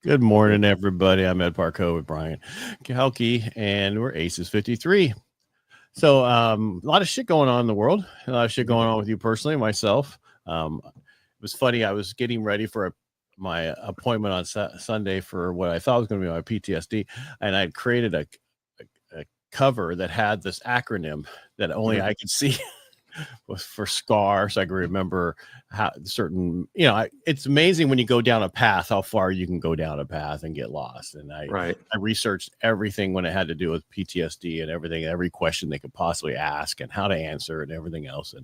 Good morning, everybody. I'm Ed Parcaut with Brian Galke, and we're Aces53. So, a lot of shit going on in the world. A lot of shit going on with you personally, myself. It was funny. I was getting ready for my appointment on Sunday for what I thought was going to be my PTSD, and I created a cover that had this acronym that only I could see. Was for SCAR, so I can remember how certain, it's amazing when you go down a path, how far you can go down a path and get lost. And I researched everything when it had to do with PTSD and everything, every question they could possibly ask and how to answer and everything else.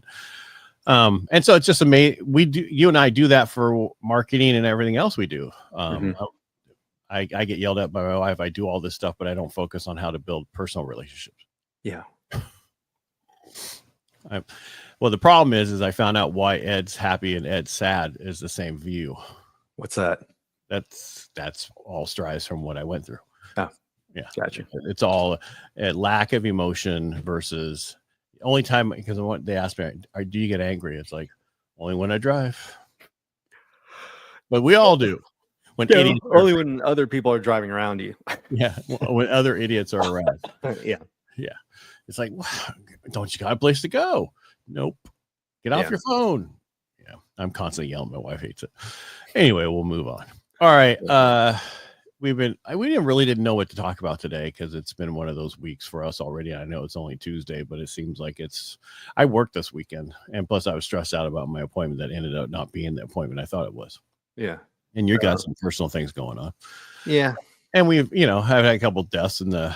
And so it's just amazing. You and I do that for marketing and everything else we do. I get yelled at by my wife. I do all this stuff, but I don't focus on how to build personal relationships. Yeah. Well, the problem is I found out why Ed's happy and Ed's sad is the same view. What's that? That's all strives from what I went through. Oh, yeah, gotcha. It's all a lack of emotion versus the only time, because they asked me, do you get angry? It's like only when I drive, but we all do. When when other people are driving around you. Yeah, when other idiots are around. Yeah. It's like, don't you got a place to go? Nope. Get off your phone. Yeah, I'm constantly yelling. My wife hates it. Anyway, we'll move on. All right. We didn't know what to talk about today because it's been one of those weeks for us already. I know it's only Tuesday, but it seems like I worked this weekend, and plus I was stressed out about my appointment that ended up not being the appointment I thought it was. Yeah. And you got some personal things going on. Yeah. And we've, have had a couple of deaths in the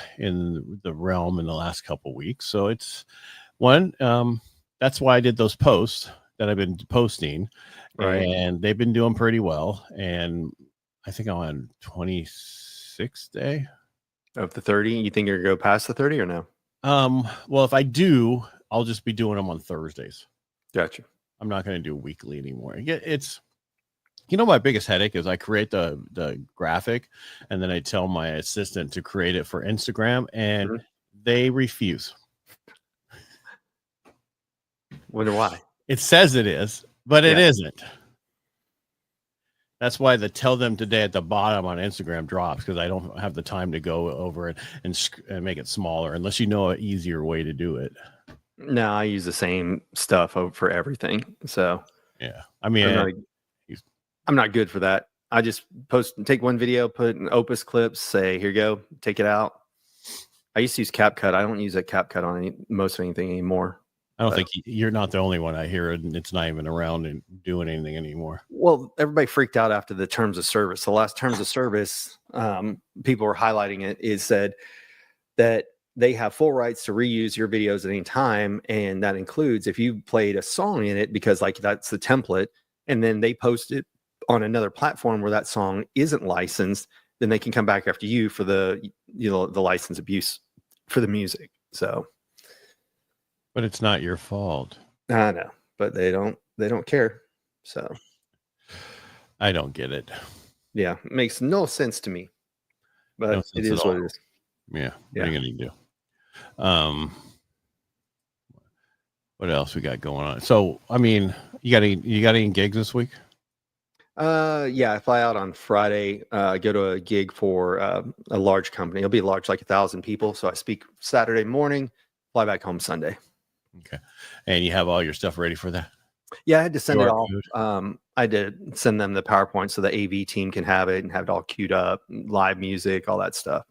realm in the last couple of weeks. So it's one, that's why I did those posts that I've been posting, and they've been doing pretty well. And I think I'm on 26th day of the 30. You think you're going to go past the 30 or no? Well, if I do, I'll just be doing them on Thursdays. Gotcha. I'm not going to do weekly anymore. My biggest headache is I create the graphic and then I tell my assistant to create it for Instagram and they refuse. Wonder why. It says it is, but it isn't. That's why the tell them today at the bottom on Instagram drops, because I don't have the time to go over it and make it smaller unless you know an easier way to do it. No, I use the same stuff for everything. So yeah, I mean, I'm not good for that. I just take one video, put an Opus clips, say, here you go, take it out. I used to use CapCut. I don't use a CapCut on most of anything anymore. I don't think you're not the only one. I hear it, and it's not even around and doing anything anymore. Well, everybody freaked out after the terms of service. The last terms of service, people were highlighting it, said that they have full rights to reuse your videos at any time. And that includes if you played a song in it, because that's the template, and then they post it on another platform where that song isn't licensed, then they can come back after you for the license abuse for the music. So, but it's not your fault. I know, but they don't care. So I don't get it. Yeah, it makes no sense to me. But it is what it is. Yeah. What are you gonna do? What else we got going on? So, I mean, you got any gigs this week? I fly out on Friday, go to a gig for a large company. It'll be large, like 1,000 people. So I speak Saturday morning, fly back home Sunday. Okay. And you have all your stuff ready for that? Yeah, I had to send it all. I did send them the PowerPoint so the AV team can have it and have it all queued up, live music, all that stuff.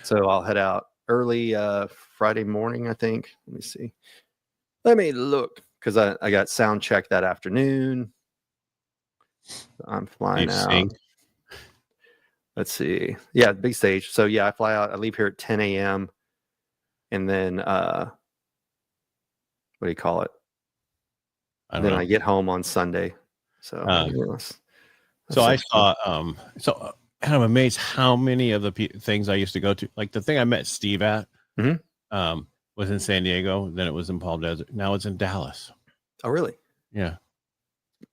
So I'll head out early Friday morning, I think. Let me see. Let me look, because I got sound check that afternoon. I'm flying out. Let's see. Yeah, big stage. So I fly out. I leave here at 10 a.m. And then what do you call it? I get home on Sunday. So I saw and I'm amazed how many of the things I used to go to, like the thing I met Steve at was in San Diego, then it was in Palm Desert. Now it's in Dallas. Oh, really? Yeah.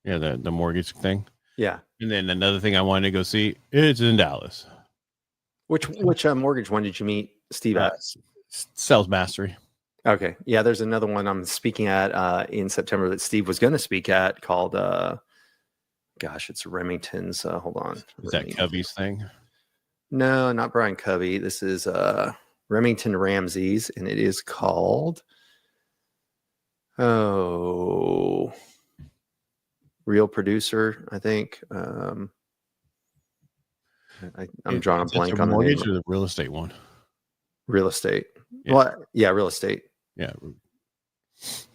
Yeah, the mortgage thing. Yeah. And then another thing I wanted to go see, it's in Dallas. Which mortgage one did you meet Steve at? Sales Mastery. Okay. Yeah, there's another one I'm speaking at in September that Steve was going to speak at called gosh, it's Remington's. Hold on. Is that Covey's thing? No, not Brian Covey. This is Remington Ramsey's, and it is called Real Producer, I think. I'm drawing a blank on the name. Or the real estate one? Real estate. Yeah. Well, yeah, real estate. Yeah.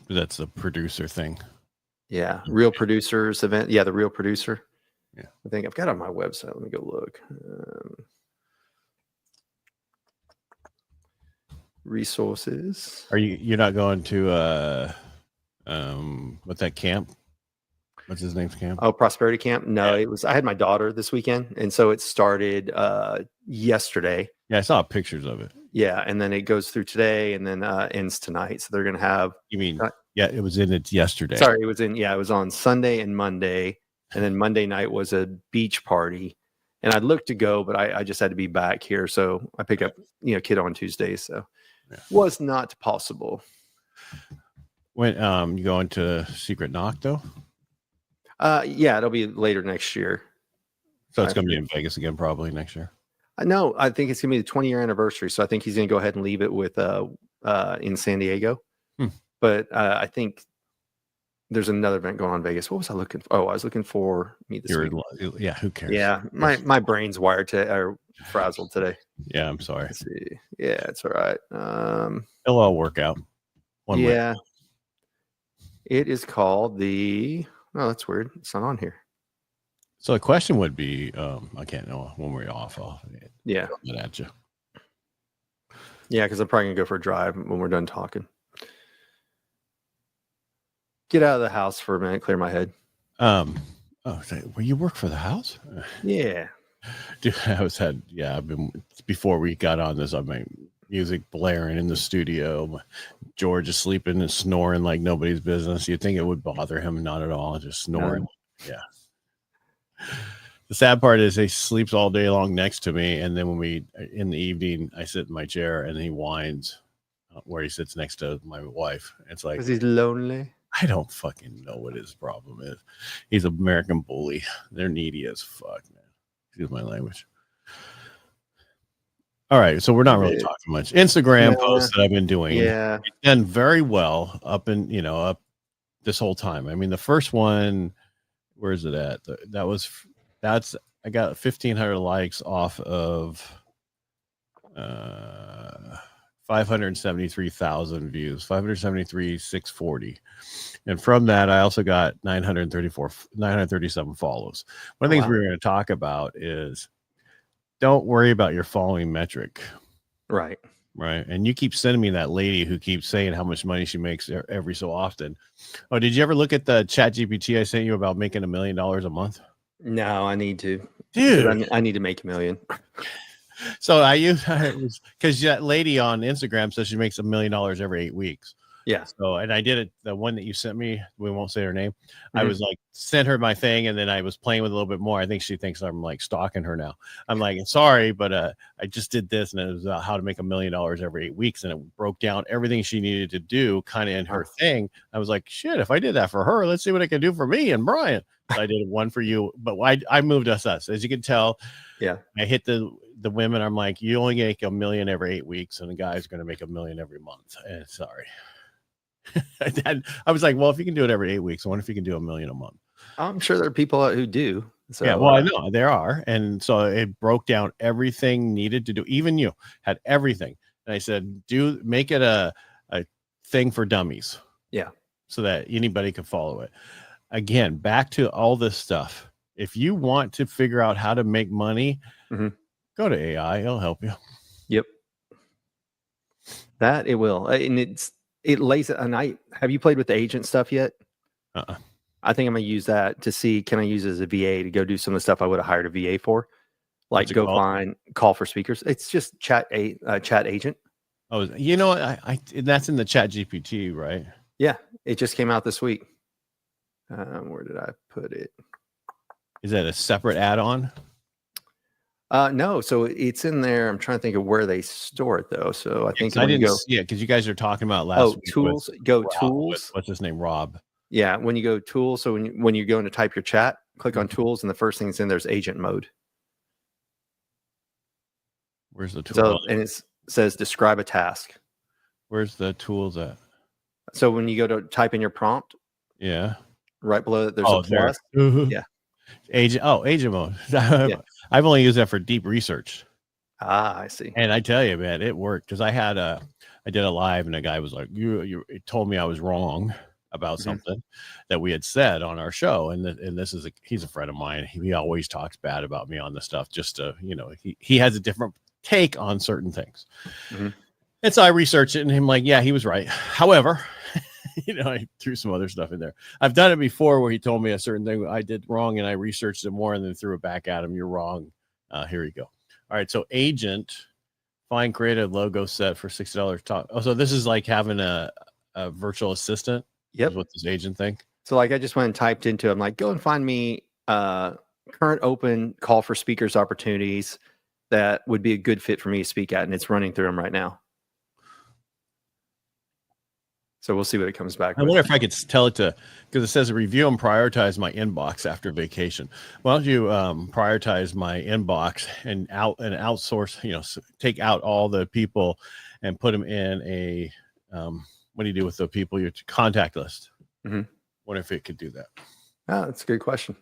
That's the producer thing. Yeah. Real Producers event. Yeah, the Real Producer. Yeah. I think I've got it on my website. Let me go look. Resources. You're not going to what's that camp? What's his name's camp? Oh, Prosperity Camp. No, Yeah. it was. I had my daughter this weekend, and so it started yesterday. Yeah, I saw pictures of it. Yeah, and then it goes through today, and then ends tonight. So they're gonna have. You mean? Yeah, it was in it yesterday. Sorry, it was in. Yeah, it was on Sunday and Monday, and then Monday night was a beach party. And I looked to go, but I just had to be back here, so I pick up kid on Tuesday, so was not possible. When you go into Secret Knock though? Yeah, it'll be later next year. So it's going to be in Vegas again, probably next year. No, I think it's going to be the 20-year anniversary. So I think he's going to go ahead and leave it with in San Diego. But I think there's another event going on in Vegas. What was I looking for? Oh, I was looking for me this week. Yeah, who cares? Yeah, my brain's wired or frazzled today. Yeah, I'm sorry. Let's see. Yeah, it's all right. It'll all work out. One way. It is called the. Oh, that's weird. It's not on here. So the question would be, I can't know when we're off. Yeah. Get at you. Yeah, because I'm probably gonna go for a drive when we're done talking. Get out of the house for a minute, clear my head. Well, you work for the house? Yeah. Dude, I've been before we got on this, I mean, music blaring in the studio. George is sleeping and snoring like nobody's business. You'd think it would bother him, not at all. Just snoring. No. Yeah. The sad part is he sleeps all day long next to me, and then when in the evening, I sit in my chair and he whines where he sits next to my wife. It's like, because he's lonely. I don't fucking know what his problem is. He's an American bully. They're needy as fuck, man. Excuse my language. All right, so we're not really talking much. Instagram posts that I've been doing, it's done very well up this whole time. I mean, the first one, where is it at? That's I got 1,500 likes off of 573,000 views, 573,640, and from that I also got 937 follows. One of the things we're going to talk about is, don't worry about your following metric. Right. And you keep sending me that lady who keeps saying how much money she makes every so often. Oh, did you ever look at the chat GPT I sent you about making $1 million a month? No, I need to. Dude, I need to make $1 million. So because that lady on Instagram says she makes $1 million every 8 weeks. Yeah. So, and I did it. The one that you sent me, we won't say her name. I was like, sent her my thing, and then I was playing with a little bit more. I think she thinks I'm like stalking her now. I'm like, sorry, but I just did this, and it was how to make $1 million every 8 weeks, and it broke down everything she needed to do, kind of in her thing. I was like, shit, if I did that for her, let's see what I can do for me and Brian. So I did one for you, but I moved us, as you can tell. Yeah, I hit the women. I'm like, you only make $1 million every 8 weeks, and the guy's going to make $1 million every month. And sorry. I was like, well, if you can do it every 8 weeks, I wonder if you can do $1 million a month. I'm sure there are people who do. So, yeah, well, I know there are. And so it broke down everything needed to do. Even you had everything. And I said, make it a thing for dummies. Yeah. So that anybody could follow it. Again, back to all this stuff. If you want to figure out how to make money, go to AI. It'll help you. Yep. That it will. And it lays it. And have you played with the agent stuff yet? I think I'm gonna use that to see, can I use it as a VA to go do some of the stuff I would have hired a VA for, like go call for speakers. It's just chat agent. Oh, you know, that's in the Chat GPT, right? Yeah, it just came out this week. Where did I put it? Is that a separate add-on? No, so it's in there. I'm trying to think of where they store it though. So I think because you guys are talking about last week. Tools. Go Rob, tools. What's his name? Rob. Yeah, when you go tools. So when you're going to type your chat click on tools, and the first thing that's in there is agent mode. Where's the tool? So, and it says describe a task. Where's the tools at? So when you go to type in your prompt, Yeah, right below it, there's a plus. Yeah. Agent mode. I've only used that for deep research. I see. And I tell you, man, it worked, because I did a live, and a guy was like, you told me I was wrong about something that we had said on our show, and this is he's a friend of mine. He always talks bad about me on the stuff, just to, he has a different take on certain things. And so I researched it, and him like, yeah, he was right. However, I threw some other stuff in there. I've done it before where he told me a certain thing I did wrong, and I researched it more and then threw it back at him. You're wrong. Here you go. All right. So agent, find creative logo set for $60 top. Oh, so this is like having a virtual assistant. Yep. Is what this agent thing. So like I just went and typed into, I'm like, go and find me current open call for speakers opportunities that would be a good fit for me to speak at. And it's running through them right now. So we'll see what it comes back with. I wonder if I could tell it to, because it says review and prioritize my inbox after vacation. Why don't you prioritize my inbox and outsource, take out all the people and put them in a, what do you do with the people, your contact list? Wonder if it could do that. Oh, that's a good question.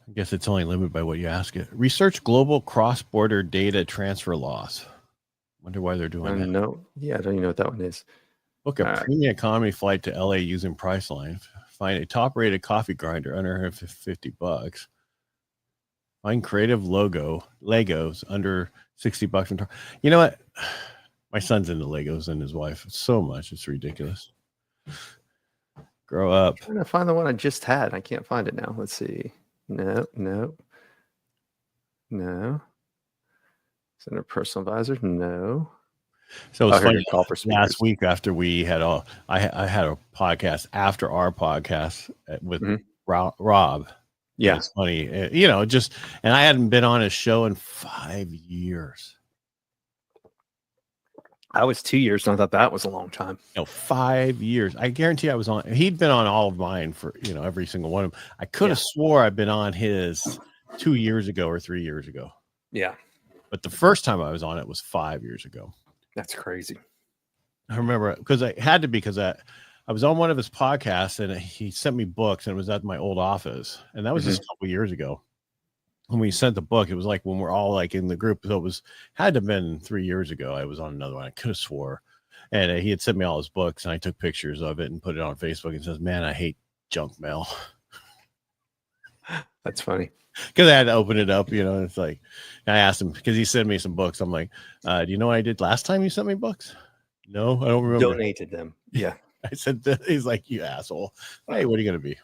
I guess it's only limited by what you ask it. Research global cross-border data transfer laws. Wonder why they're doing that. No, yeah, I don't even know what that one is. Book a premium economy flight to LA using Priceline. Find a top-rated coffee grinder under $150. Find creative Legos under $60. You know what? My son's into Legos and his wife so much. It's ridiculous. Grow up. I'm trying to find the one I just had. I can't find it now. Let's see. No. Center personal advisor. No. So it's funny. Call for speakers. Last week after we had I had a podcast after our podcast with Rob. Yeah. It's funny. And I hadn't been on his show in 5 years. I was 2 years, and I thought that was a long time. 5 years. I guarantee I was on. He'd been on all of mine for every single one of them. I could have swore I'd been on his 2 years ago or 3 years ago. Yeah. But the first time I was on it was 5 years ago. That's crazy. I remember because I had to, because I was on one of his podcasts, and he sent me books, and it was at my old office, and that was just a couple years ago. When we sent the book, it was like when we're all like in the group. So it had to have been 3 years ago. I was on another one. I could have swore. And he had sent me all his books, and I took pictures of it and put it on Facebook and says, man, I hate junk mail. That's funny. Because I had to open it up, it's like, I asked him, because he sent me some books. I'm like, do you know what I did last time you sent me books? No, I don't remember. Donated them. Yeah. I said, he's like, you asshole. Hey, what are you going to be?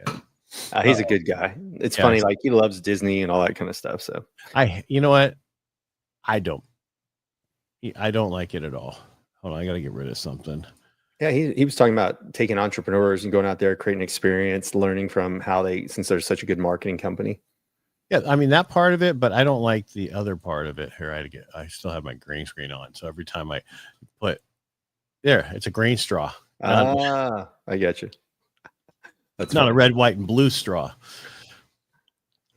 Yeah. He's a good guy. It's funny. Like, he loves Disney and all that kind of stuff. So you know what? I don't like it at all. Hold on. I got to get rid of something. Yeah. He was talking about taking entrepreneurs and going out there, creating experience, learning from since they're such a good marketing company. Yeah. I mean, that part of it, but I don't like the other part of it here. I still have my green screen on. So every time I put there, it's a green straw. I get you. That's not a red, white, and blue straw.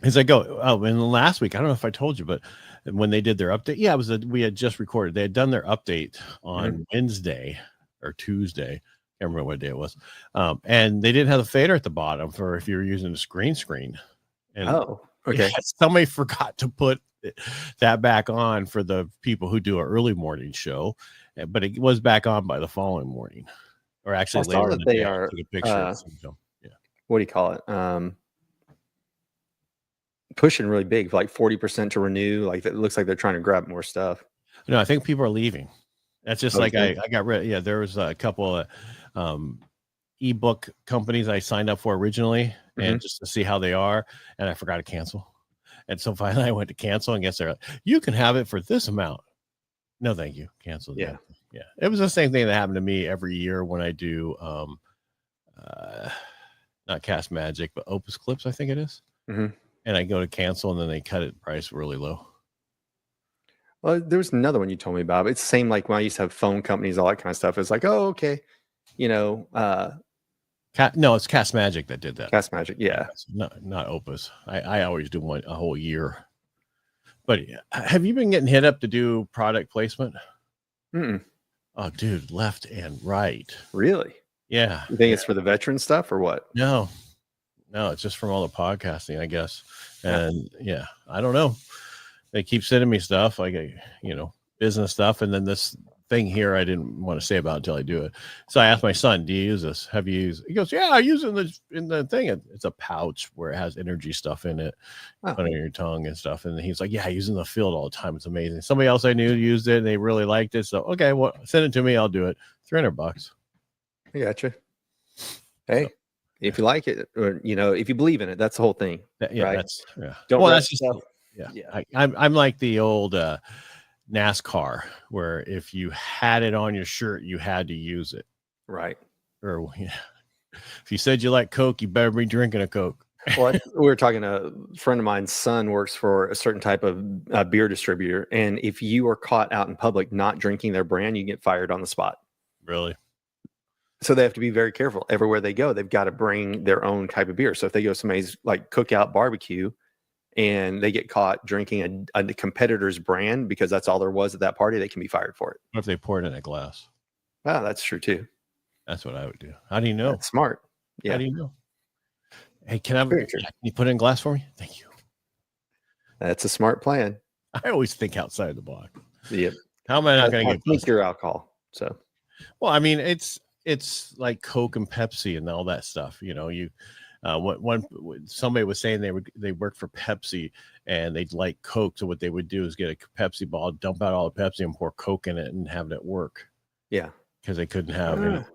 As I go, and last week, I don't know if I told you, but when they did their update, we had just recorded. They had done their update on Wednesday or Tuesday. Can't remember what day it was. And they didn't have the fader at the bottom for if you're using a green screen. And okay. Somebody forgot to put that back on for the people who do an early morning show, but it was back on by the following morning, or actually later in the day. I took a picture. What do you call it? Pushing really big, like 40% to renew. Like, it looks like they're trying to grab more stuff. No, I think people are leaving. That's just I got rid. Yeah, there was a couple of ebook companies I signed up for originally, and just to see how they are, and I forgot to cancel. And so finally, I went to cancel, and guess they're like, you can have it for this amount. No, thank you. Cancel. Yeah. Yeah. It was the same thing that happened to me every year when I do not Cast Magic, but Opus Clips, I think it is. And I go to cancel, and then they cut it price really low. Well, there was another one you told me about. It's the same like when I used to have phone companies, all that kind of stuff. It's like, oh, okay. No, it's Cast Magic that did that. Cast Magic, yeah. Not Opus. I always do one a whole year. But have you been getting hit up to do product placement? Mm-mm. Oh, dude, left and right. Really? Yeah. You think it's for the veteran stuff or what? No, it's just from all the podcasting, I guess. And yeah, I don't know. They keep sending me stuff like, business stuff. And then this thing here, I didn't want to say about until I do it. So I asked my son, do you use this? Have you used it? He goes, yeah, I use it in the thing. It's a pouch where it has energy stuff in it under your tongue and stuff. And he's like, yeah, I use it in the field all the time. It's amazing. Somebody else I knew used it and they really liked it. So, okay, well, send it to me. I'll do it. $300. I gotcha. Hey, if you like it, or if you believe in it, that's the whole thing. Right? Don't that's just stuff. I'm like the old NASCAR, where if you had it on your shirt, you had to use it. Right. Or if you said you like Coke, you better be drinking a Coke. Well, we were talking, a friend of mine's son works for a certain type of beer distributor. And if you are caught out in public not drinking their brand, you get fired on the spot. Really? So they have to be very careful. Everywhere they go, they've got to bring their own type of beer. So if they go somebody's like cookout barbecue and they get caught drinking a competitor's brand because that's all there was at that party, they can be fired for it. What if they pour it in a glass? Oh, that's true too. That's what I would do. How do you know? That's smart. Yeah. How do you know? Hey, can you put it in glass for me? Thank you. That's a smart plan. I always think outside the box. Yep. How am I not going to get your alcohol? So, well, I mean, it's like Coke and Pepsi and all that stuff. Somebody was saying they worked for Pepsi and they'd like Coke. So what they would do is get a Pepsi ball, dump out all the Pepsi and pour Coke in it and have it work. Yeah. Because they couldn't have it.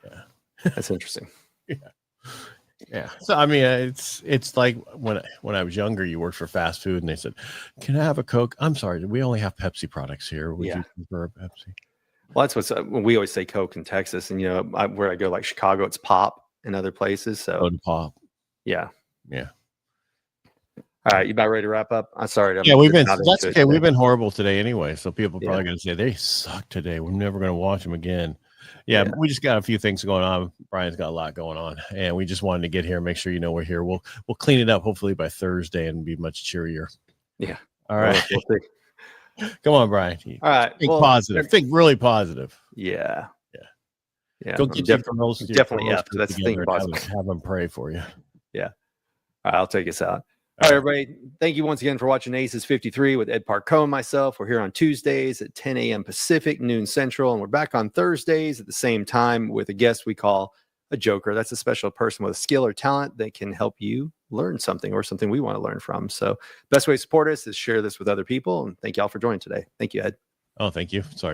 Yeah. That's interesting. Yeah. So, I mean, it's like when I was younger, you worked for fast food and they said, can I have a Coke? I'm sorry. We only have Pepsi products here. Would you prefer a Pepsi? Well, that's we always say Coke in Texas, and where I go, like Chicago, it's Pop in other places. So Pop. Yeah. All right, you about ready to wrap up? I'm sorry. That's okay. We've been horrible today anyway, so people are probably going to say they suck today. We're never going to watch them again. Yeah, we just got a few things going on. Brian's got a lot going on, and we just wanted to get here and make sure we're here. We'll clean it up hopefully by Thursday and be much cheerier. Yeah. All right. Come on, Brian. All right. Think positive. Think really positive. Yeah. Go get definitely. Yeah. That's the thing. Have them pray for you. Yeah. All right, I'll take us out. All right, everybody. Thank you once again for watching Aces 53 with Ed Parcaut and myself. We're here on Tuesdays at 10 a.m. Pacific, noon Central, and we're back on Thursdays at the same time with a guest we call a joker. That's a special person with a skill or talent that can help you learn something or something we want to learn from. So best way to support us is share this with other people. And thank you all for joining today. Thank you, Ed. Oh, thank you. Sorry.